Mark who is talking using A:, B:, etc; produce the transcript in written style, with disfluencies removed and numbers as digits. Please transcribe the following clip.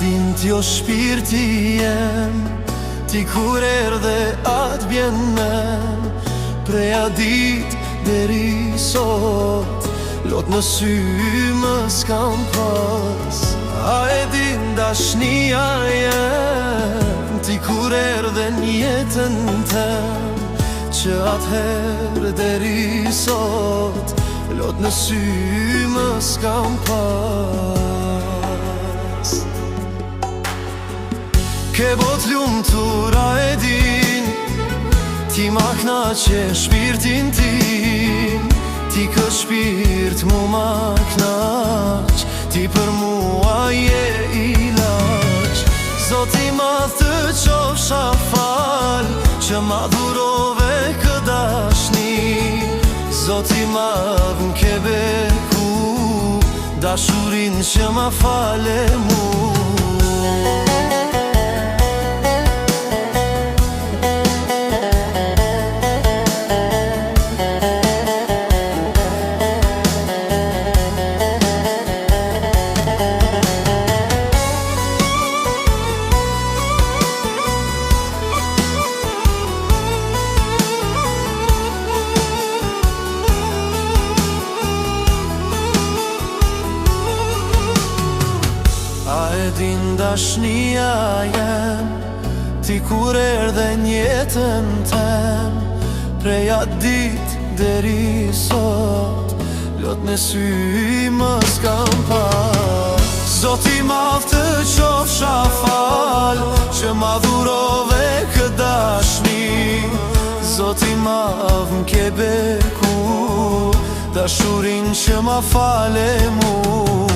A: din t'jo shpirti jem, ti kur erdhe atë bjen men. Preja dit deri sot, lot në sy më s'kam pas. A e din dashnia jem, ti kur erdhe njetën tem, që atëherë deri sot, lot në sy më s'kam pas. Ke bot lumtura e din, ti ma knaqe shpirtin tim. Ti kë shpirt mu ma knaq, ti për mua je ilaq. Zoti ma të qofsha fal, që ma dhurove kë dashni. Zoti ma v'nke beku, dashurin që ma fale mu. Din dashnia jem, ti kur erdhe njetën tem. Preja dit deri sot, lot në sy më s'kam pas. Zoti madh të qofsha fal, që ma dhurove kë dashni. Zoti madh m'ke beku, dashurin që ma fale mu.